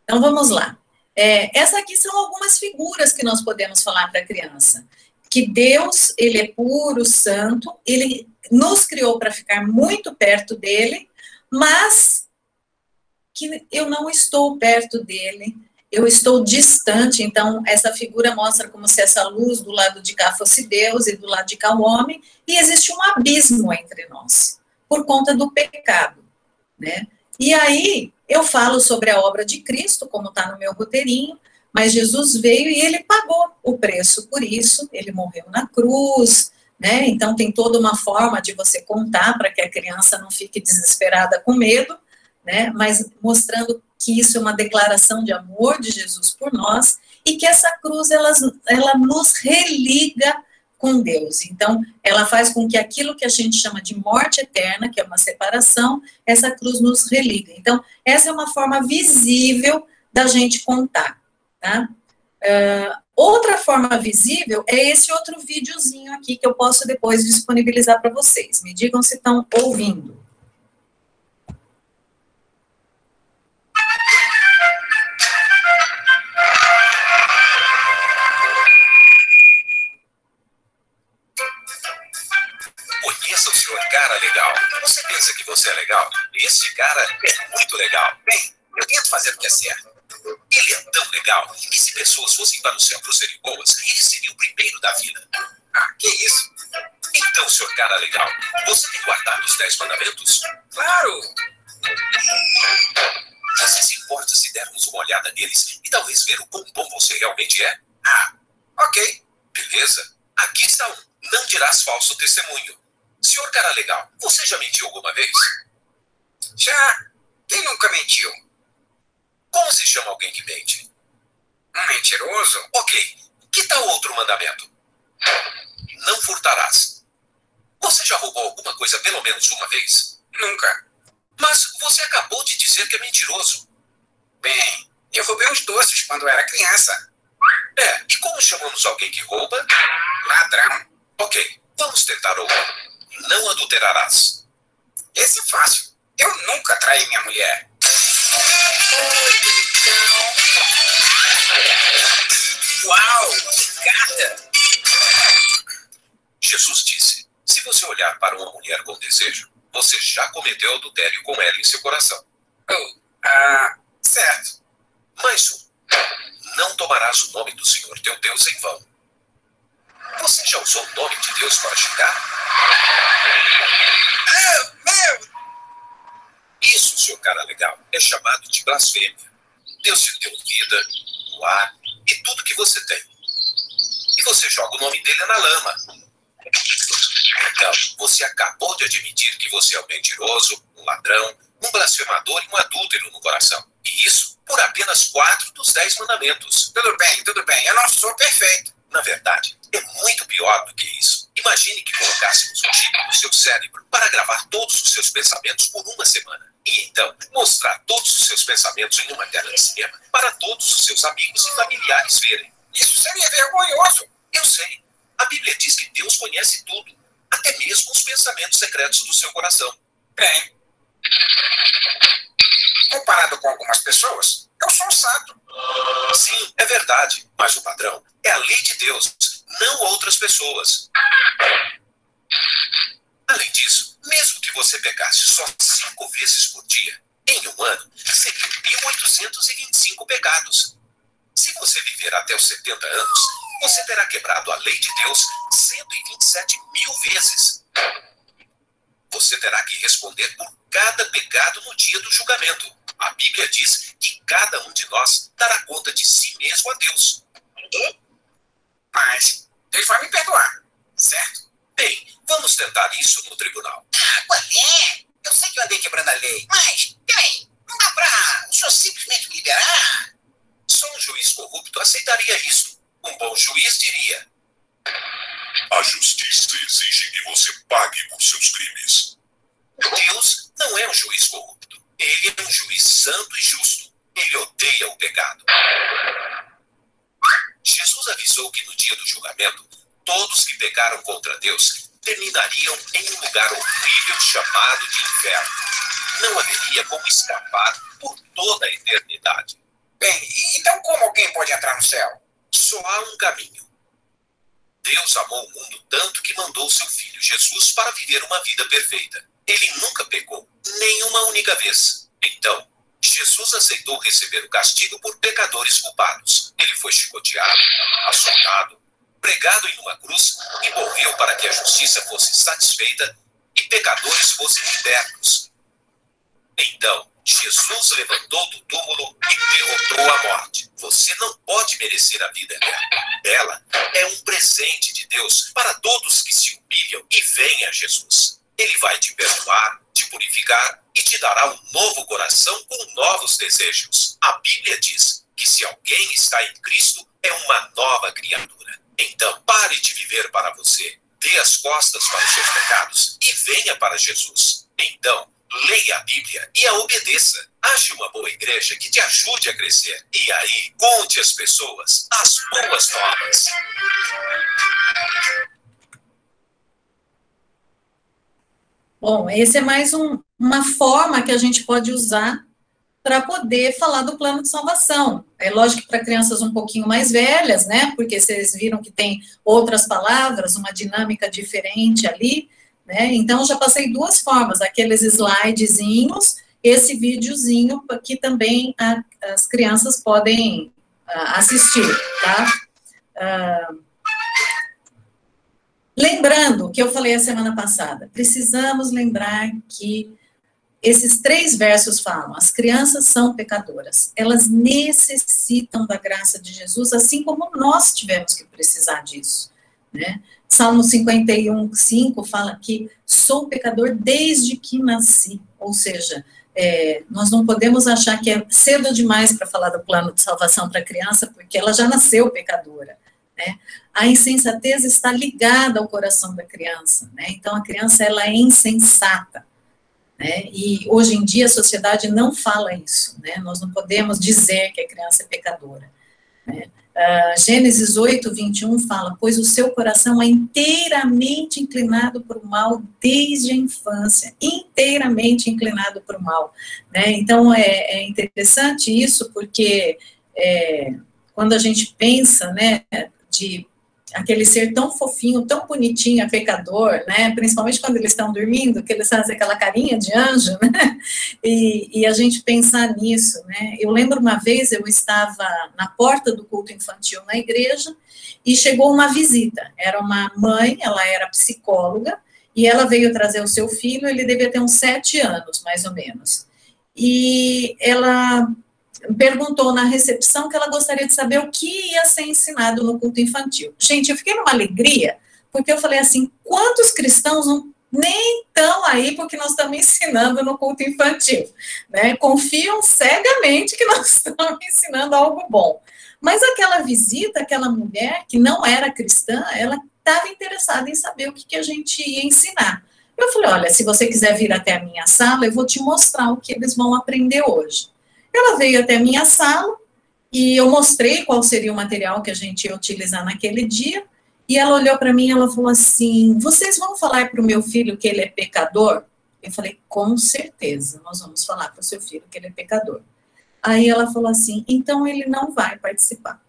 Então, vamos lá. Essas aqui são algumas figuras que nós podemos falar para a criança. Que Deus, ele é puro, santo, ele nos criou para ficar muito perto dele, mas que eu não estou perto dele, eu estou distante. Então, essa figura mostra como se essa luz do lado de cá fosse Deus e do lado de cá o homem, e existe um abismo entre nós, por conta do pecado, né? E aí, eu falo sobre a obra de Cristo, como está no meu roteirinho, mas Jesus veio e ele pagou o preço por isso, ele morreu na cruz, né? Então tem toda uma forma de você contar para que a criança não fique desesperada com medo, né? Mas mostrando que isso é uma declaração de amor de Jesus por nós e que essa cruz ela nos religa com Deus. Então ela faz com que aquilo que a gente chama de morte eterna, que é uma separação, essa cruz nos religa. Então essa é uma forma visível da gente contar. Tá? Outra forma visível é esse outro videozinho aqui que eu posso depois disponibilizar para vocês. Me digam se estão ouvindo. Conheça o senhor cara legal. Você pensa que você é legal? Esse cara é muito legal. Bem, eu tento fazer o que é certo. Ele é tão legal que se pessoas fossem para o céu por serem boas, ele seria o primeiro da fila. Ah, que isso? Então, senhor cara legal, você tem guardado os 10 mandamentos? Claro! Você se importa se dermos uma olhada neles e talvez ver o quão bom você realmente é? Ah, ok. Beleza. Aqui está um. Não dirás falso testemunho. Senhor cara legal, você já mentiu alguma vez? Já. Quem nunca mentiu? Como se chama alguém que mente? Um mentiroso? Ok. Que tal outro mandamento? Não furtarás. Você já roubou alguma coisa pelo menos uma vez? Nunca. Mas você acabou de dizer que é mentiroso. Bem, eu roubei os doces quando era criança. E como chamamos alguém que rouba? Ladrão. Ok, vamos tentar outro. Não adulterarás. Esse é fácil. Eu nunca traí minha mulher. Uau, que gata! Jesus disse, se você olhar para uma mulher com desejo, você já cometeu adultério com ela em seu coração. Certo. Mais um. Não tomarás o nome do Senhor teu Deus em vão. Você já usou o nome de Deus para xingar? Meu! Isso, seu cara legal, é chamado de blasfêmia. Deus te deu vida, o ar e tudo que você tem. E você joga o nome dele na lama. Então, você acabou de admitir que você é um mentiroso, um ladrão, um blasfemador e um adúltero no coração. E isso por apenas 4 dos 10 mandamentos. Tudo bem, eu não sou perfeito. Na verdade, é muito pior do que isso. Imagine que colocássemos um chip no seu cérebro para gravar todos os seus pensamentos por uma semana. E então, mostrar todos os seus pensamentos em uma tela de cinema para todos os seus amigos e familiares verem. Isso seria vergonhoso. Eu sei. A Bíblia diz que Deus conhece tudo, até mesmo os pensamentos secretos do seu coração. Bem, comparado com algumas pessoas, eu sou um santo. Sim, é verdade, mas o padrão é a lei de Deus, não outras pessoas. Além disso, mesmo que você pecasse só 5 vezes por dia, Em um ano, você viu 1.825 pecados. Se você viver até os 70 anos, você terá quebrado a lei de Deus 127 mil vezes. Você terá que responder por cada pecado no dia do julgamento. A Bíblia diz que cada um de nós dará conta de si mesmo a Deus. Mas Deus vai me perdoar, certo? Bem, vamos tentar isso no tribunal. Qual é? Eu sei que eu andei quebrando a lei, mas, peraí, não dá pra o senhor simplesmente me liberar? Só um juiz corrupto aceitaria isso. Um bom juiz diria: a justiça exige que você pague por seus crimes. Deus não é um juiz corrupto. Ele é um juiz santo e justo. Ele odeia o pecado. Jesus avisou que no dia do julgamento, todos que pecaram contra Deus terminariam em um lugar horrível chamado de inferno. Não haveria como escapar por toda a eternidade. Bem, então como alguém pode entrar no céu? Só há um caminho. Deus amou o mundo tanto que mandou seu filho Jesus para viver uma vida perfeita. Ele nunca pecou, nem uma única vez. Então, Jesus aceitou receber o castigo por pecadores culpados. Ele foi chicoteado, açoitado, pregado em uma cruz e morreu para que a justiça fosse satisfeita e pecadores fossem libertos. Então, Jesus levantou do túmulo e derrotou a morte. Você não pode merecer a vida eterna. Ela é um presente de Deus para todos que se humilham e vêm a Jesus. Ele vai te perdoar, te purificar e te dará um novo coração com novos desejos. A Bíblia diz que se alguém está em Cristo, é uma nova criatura. Então, pare de viver para você. Dê as costas para os seus pecados e venha para Jesus. Então, leia a Bíblia e a obedeça. Ache uma boa igreja que te ajude a crescer. E aí, conte às pessoas as boas novas. Bom, esse é mais uma forma que a gente pode usar para poder falar do plano de salvação. É lógico que para crianças um pouquinho mais velhas, né? Porque vocês viram que tem outras palavras, uma dinâmica diferente ali, né? Então, já passei duas formas, aqueles slidezinhos, esse videozinho que também as crianças podem assistir, tá? Lembrando que eu falei a semana passada, precisamos lembrar que esses 3 versos falam, as crianças são pecadoras, elas necessitam da graça de Jesus, assim como nós tivemos que precisar disso, né? Salmo 51:5 fala que sou pecador desde que nasci, ou seja, nós não podemos achar que é cedo demais para falar do plano de salvação para a criança, porque ela já nasceu pecadora, né? A insensatez está ligada ao coração da criança, né? Então a criança ela é insensata, né? E hoje em dia a sociedade não fala isso, né? Nós não podemos dizer que a criança é pecadora, né? Gênesis 8:21 fala, pois o seu coração é inteiramente inclinado para o mal desde a infância, inteiramente inclinado para o mal, né? Então é interessante isso, porque quando a gente pensa, né, de aquele ser tão fofinho, tão bonitinho, é pecador, né, principalmente quando eles estão dormindo, que eles fazem aquela carinha de anjo, né, e a gente pensar nisso, né. Eu lembro uma vez, eu estava na porta do culto infantil na igreja, e chegou uma visita, era uma mãe, ela era psicóloga, e ela veio trazer o seu filho, ele devia ter uns 7 anos, mais ou menos, e ela perguntou na recepção que ela gostaria de saber o que ia ser ensinado no culto infantil. Gente, eu fiquei numa alegria, porque eu falei assim, quantos cristãos nem estão aí porque nós estamos ensinando no culto infantil, né? Confiam cegamente que nós estamos ensinando algo bom. Mas aquela visita, aquela mulher que não era cristã, ela estava interessada em saber o que a gente ia ensinar. Eu falei, olha, se você quiser vir até a minha sala, eu vou te mostrar o que eles vão aprender hoje. Ela veio até a minha sala e eu mostrei qual seria o material que a gente ia utilizar naquele dia, e ela olhou para mim e ela falou assim, vocês vão falar para o meu filho que ele é pecador? Eu falei, com certeza, nós vamos falar para o seu filho que ele é pecador. Aí ela falou assim, então ele não vai participar.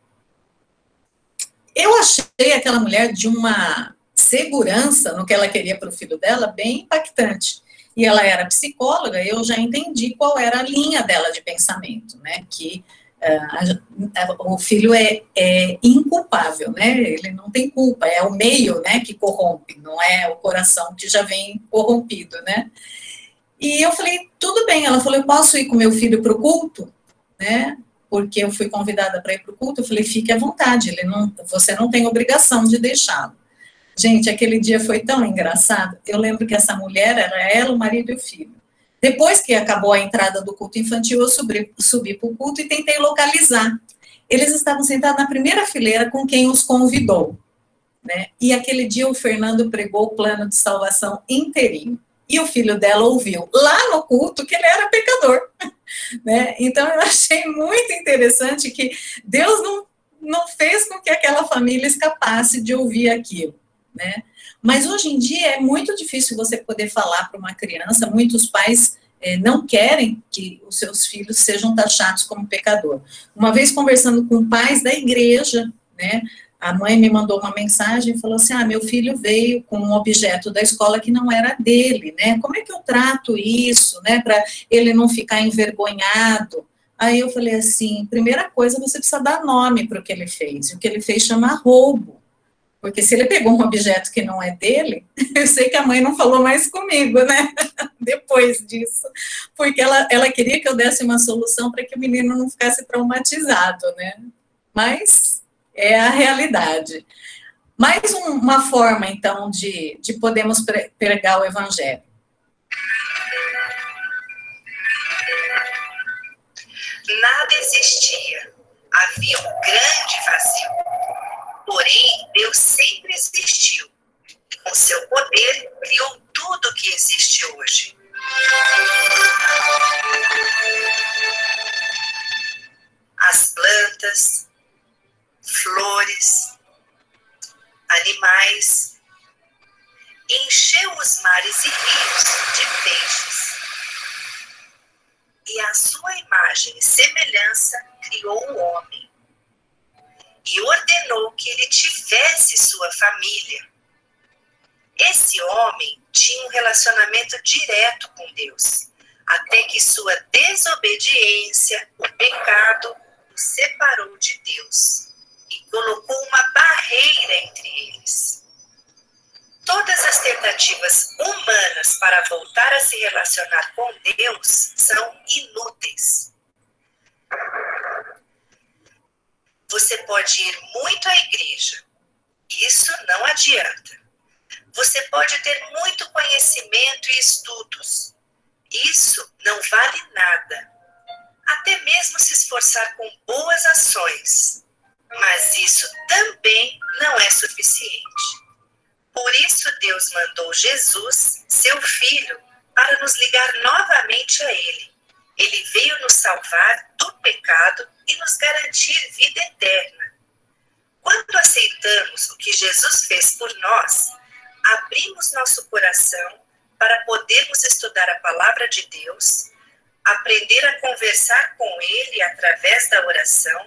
Eu achei aquela mulher de uma segurança no que ela queria para o filho dela bem impactante. e ela era psicóloga, eu já entendi qual era a linha dela de pensamento, né, que o filho é inculpável, né, ele não tem culpa, é o meio, né, que corrompe, não é o coração que já vem corrompido, né. E eu falei, tudo bem, ela falou, eu posso ir com meu filho para o culto, né, porque eu fui convidada para ir para o culto, eu falei, fique à vontade, você não tem obrigação de deixá-lo. Gente, aquele dia foi tão engraçado, eu lembro que essa mulher, era ela, o marido e o filho. Depois que acabou a entrada do culto infantil, eu subi para o culto e tentei localizar. Eles estavam sentados na primeira fileira com quem os convidou, né? E aquele dia o Fernando pregou o plano de salvação inteirinho. E o filho dela ouviu lá no culto que ele era pecador, né? Então eu achei muito interessante que Deus não fez com que aquela família escapasse de ouvir aquilo, né? Mas hoje em dia é muito difícil você poder falar para uma criança, muitos pais não querem que os seus filhos sejam taxados como pecador. Uma vez conversando com pais da igreja, né, a mãe me mandou uma mensagem e falou assim, meu filho veio com um objeto da escola que não era dele, né, como é que eu trato isso, né, para ele não ficar envergonhado? Aí eu falei assim, primeira coisa, você precisa dar nome para o que ele fez, e o que ele fez chama roubo, porque se ele pegou um objeto que não é dele, eu sei que a mãe não falou mais comigo, né, depois disso, porque ela queria que eu desse uma solução para que o menino não ficasse traumatizado, né, mas é a realidade. Mais uma forma, então, de podermos pregar o evangelho. Nada existia, havia um grande vazio. Porém, Deus sempre existiu. E com seu poder, criou tudo o que existe hoje. As plantas, flores, animais, encheu os mares e rios de peixes. E à sua imagem e semelhança criou o homem. E ordenou que ele tivesse sua família. Esse homem tinha um relacionamento direto com Deus, até que sua desobediência, o pecado, o separou de Deus e colocou uma barreira entre eles. Todas as tentativas humanas para voltar a se relacionar com Deus são inúteis. Você pode ir muito à igreja, isso não adianta. Você pode ter muito conhecimento e estudos, isso não vale nada. Até mesmo se esforçar com boas ações, mas isso também não é suficiente. Por isso Deus mandou Jesus, seu Filho, para nos ligar novamente a Ele. Ele veio nos salvar do pecado e nos garantir vida eterna. Quando aceitamos o que Jesus fez por nós, abrimos nosso coração para podermos estudar a palavra de Deus, aprender a conversar com Ele através da oração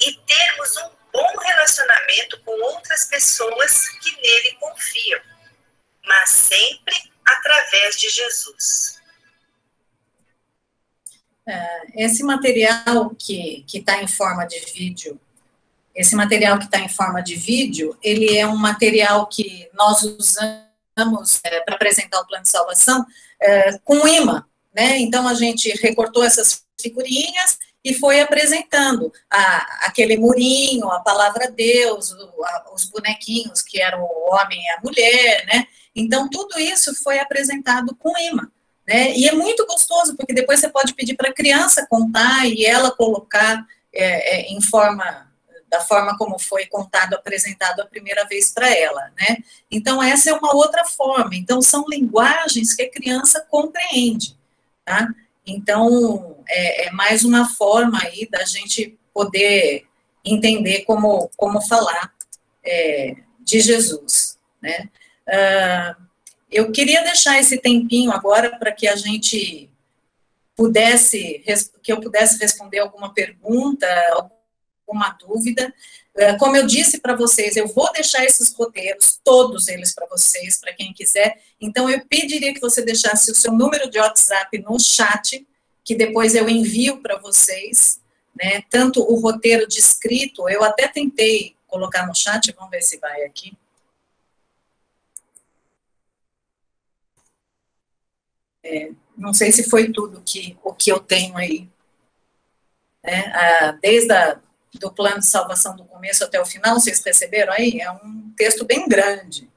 e termos um bom relacionamento com outras pessoas que nele confiam, mas sempre através de Jesus. Esse material que está em forma de vídeo, ele é um material que nós usamos para apresentar o plano de salvação com imã, né? Então a gente recortou essas figurinhas e foi apresentando aquele murinho, a palavra Deus, os bonequinhos que eram o homem e a mulher, né? Então tudo isso foi apresentado com imã. Né? E é muito gostoso, porque depois você pode pedir para a criança contar e ela colocar da forma como foi contado, apresentado a primeira vez para ela, né? Então, essa é uma outra forma. Então, são linguagens que a criança compreende, tá? Então, é mais uma forma aí da gente poder entender como falar de Jesus, né? Eu queria deixar esse tempinho agora para que a gente que eu pudesse responder alguma pergunta, alguma dúvida. Como eu disse para vocês, eu vou deixar esses roteiros, todos eles para vocês, para quem quiser. Então, eu pediria que você deixasse o seu número de WhatsApp no chat, que depois eu envio para vocês, né? Tanto o roteiro de escrito, eu até tentei colocar no chat, vamos ver se vai aqui. Não sei se foi tudo o que eu tenho aí. Né? Desde do plano de salvação do começo até o final, vocês perceberam aí? É um texto bem grande.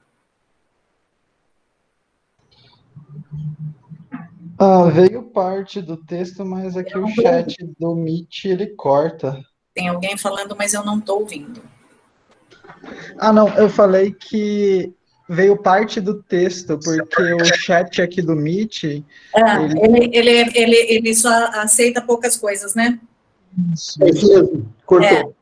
Veio parte do texto, mas aqui o chat do Meet, ele corta. Tem alguém falando, mas eu não estou ouvindo. Não, eu falei que veio parte do texto, porque o chat aqui do Meet... Ele só aceita poucas coisas, né? É isso mesmo, cortou.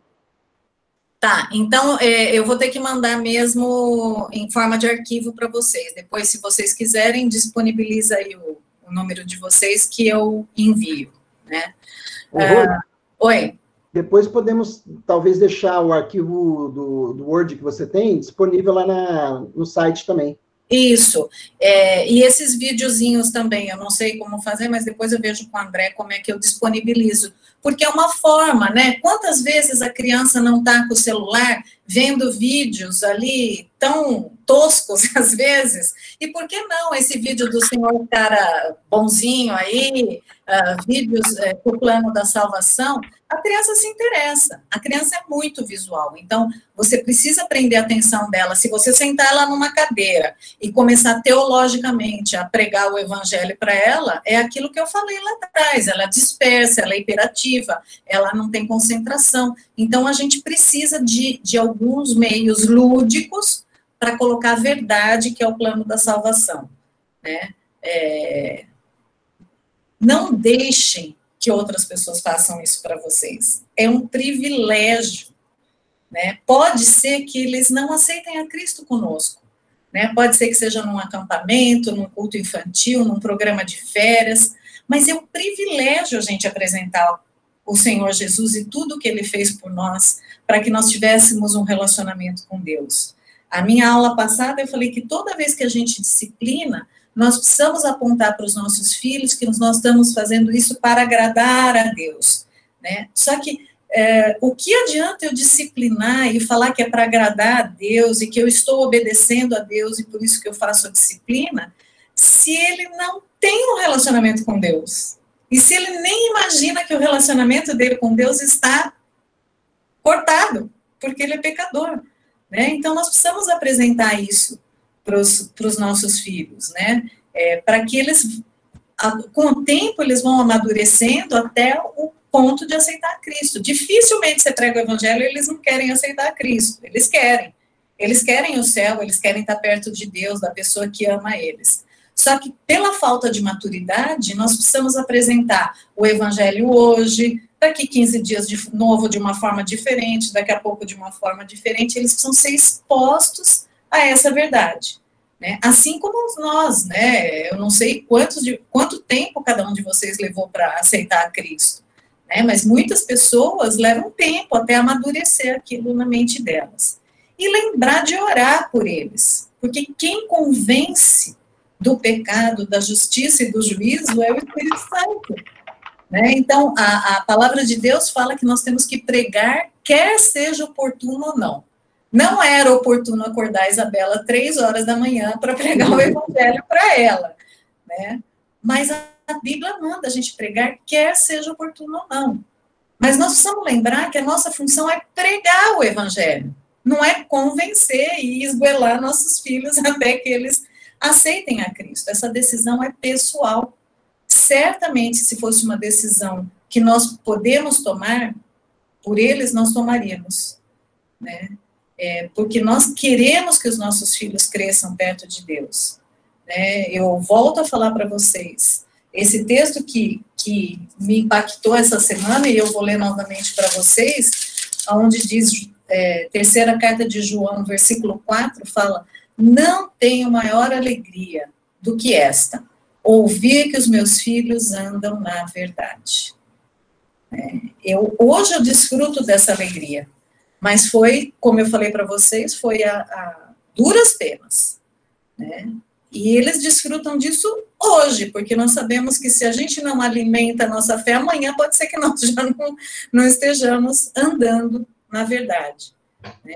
Tá, então eu vou ter que mandar mesmo em forma de arquivo para vocês. Depois, se vocês quiserem, disponibiliza aí o número de vocês que eu envio, né? Oi. Depois podemos, talvez, deixar o arquivo do Word que você tem disponível lá no site também. Isso. E esses videozinhos também, eu não sei como fazer, mas depois eu vejo com o André como é que eu disponibilizo. Porque é uma forma, né? Quantas vezes a criança não está com o celular vendo vídeos ali tão toscos, às vezes? E por que não esse vídeo do senhor cara bonzinho aí, vídeos do plano da salvação? A criança se interessa, a criança é muito visual, então você precisa prender a atenção dela. Se você sentar ela numa cadeira e começar teologicamente a pregar o evangelho para ela, é aquilo que eu falei lá atrás, ela dispersa, ela é hiperativa, ela não tem concentração. Então a gente precisa de alguns meios lúdicos para colocar a verdade, que é o plano da salvação, né? Não deixem que outras pessoas façam isso para vocês. É um privilégio, né? Pode ser que eles não aceitem a Cristo conosco, né? Pode ser que seja num acampamento, num culto infantil, num programa de férias, mas é um privilégio a gente apresentar o Senhor Jesus e tudo que Ele fez por nós, para que nós tivéssemos um relacionamento com Deus. A minha aula passada eu falei que toda vez que a gente disciplina, nós precisamos apontar para os nossos filhos que nós estamos fazendo isso para agradar a Deus, né? Só que o que adianta eu disciplinar e falar que é para agradar a Deus e que eu estou obedecendo a Deus e por isso que eu faço a disciplina, se ele não tem um relacionamento com Deus? E se ele nem imagina que o relacionamento dele com Deus está cortado, porque ele é pecador, né? Então, nós precisamos apresentar isso para os nossos filhos, né? Para que eles, com o tempo, eles vão amadurecendo até o ponto de aceitar Cristo. Dificilmente você prega o evangelho e eles não querem aceitar Cristo. Eles querem o céu, eles querem estar perto de Deus, da pessoa que ama eles. Só que, pela falta de maturidade, nós precisamos apresentar o evangelho hoje, daqui 15 dias de novo de uma forma diferente, daqui a pouco de uma forma diferente, eles precisam ser expostos a essa verdade, né? Assim como nós, né? Eu não sei quanto tempo cada um de vocês levou para aceitar a Cristo, né? Mas muitas pessoas levam tempo até amadurecer aquilo na mente delas. E lembrar de orar por eles, porque quem convence do pecado, da justiça e do juízo é o Espírito Santo, né? Então, a palavra de Deus fala que nós temos que pregar, quer seja oportuno ou não. Não era oportuno acordar a Isabela 3 horas da manhã para pregar o evangelho para ela, né? Mas a Bíblia manda a gente pregar, quer seja oportuno ou não. Mas nós precisamos lembrar que a nossa função é pregar o evangelho, não é convencer e esgoelar nossos filhos até que eles aceitem a Cristo. Essa decisão é pessoal. Certamente, se fosse uma decisão que nós podemos tomar, por eles nós tomaríamos, né? Porque nós queremos que os nossos filhos cresçam perto de Deus, né? Eu volto a falar para vocês, esse texto que me impactou essa semana, e eu vou ler novamente para vocês, onde diz, terceira carta de João, versículo 4, fala: não tenho maior alegria do que esta, ouvir que os meus filhos andam na verdade. Hoje eu desfruto dessa alegria, mas foi, como eu falei para vocês, foi a duras penas, né? E eles desfrutam disso hoje, porque nós sabemos que se a gente não alimenta a nossa fé, amanhã pode ser que nós já não estejamos andando na verdade, né?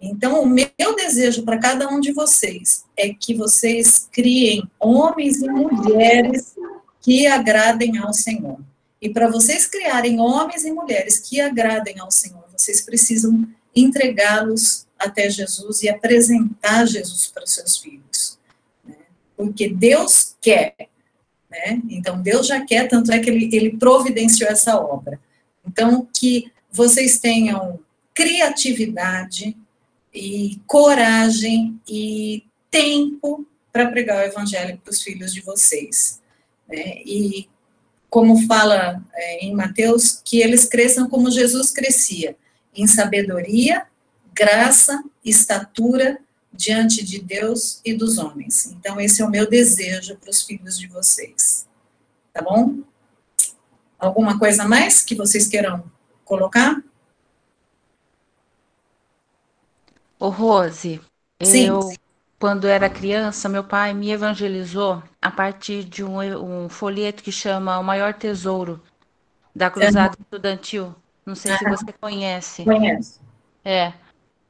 Então, o meu desejo para cada um de vocês é que vocês criem homens e mulheres que agradem ao Senhor. E para vocês criarem homens e mulheres que agradem ao Senhor, vocês precisam entregá-los até Jesus e apresentar Jesus para os seus filhos, né? Porque Deus quer, né? Então, Deus já quer, tanto é que ele providenciou essa obra. Então, que vocês tenham criatividade e coragem e tempo para pregar o evangelho para os filhos de vocês, né? E como fala em Mateus, que eles cresçam como Jesus crescia, em sabedoria, graça, estatura diante de Deus e dos homens. Então, esse é o meu desejo para os filhos de vocês. Tá bom? Alguma coisa mais que vocês queiram colocar? Ô, Rose, Sim. quando era criança, meu pai me evangelizou a partir de um folheto que chama O Maior Tesouro, da Cruzada Estudantil. Não sei se você conhece. Conheço.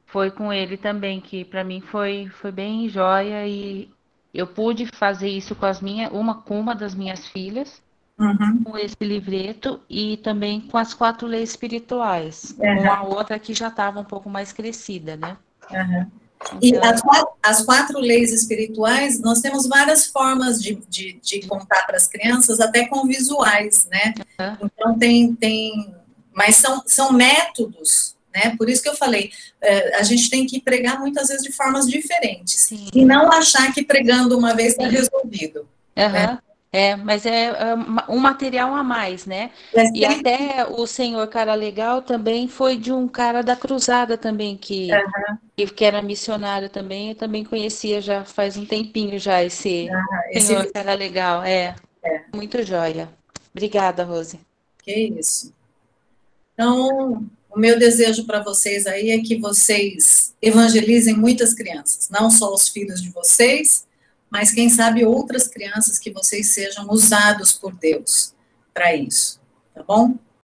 Foi com ele também, que para mim foi bem joia, e eu pude fazer isso com uma das minhas filhas, com esse livreto, e também com as 4 leis espirituais, com a outra que já estava um pouco mais crescida, né? E as 4 leis espirituais, nós temos várias formas de contar para as crianças, até com visuais, né? Então, mas são métodos, né? Por isso que eu falei, a gente tem que pregar muitas vezes de formas diferentes. Sim. E não achar que pregando uma vez está resolvido. Né? Mas é um material a mais, né? E até o senhor Cara Legal também foi de um cara da Cruzada também, que era missionário também. Eu também conhecia já faz um tempinho já esse senhor Cara Legal. Muito joia. Obrigada, Rose. Que isso. Então, o meu desejo para vocês aí é que vocês evangelizem muitas crianças, não só os filhos de vocês, mas quem sabe outras crianças, que vocês sejam usados por Deus para isso, tá bom?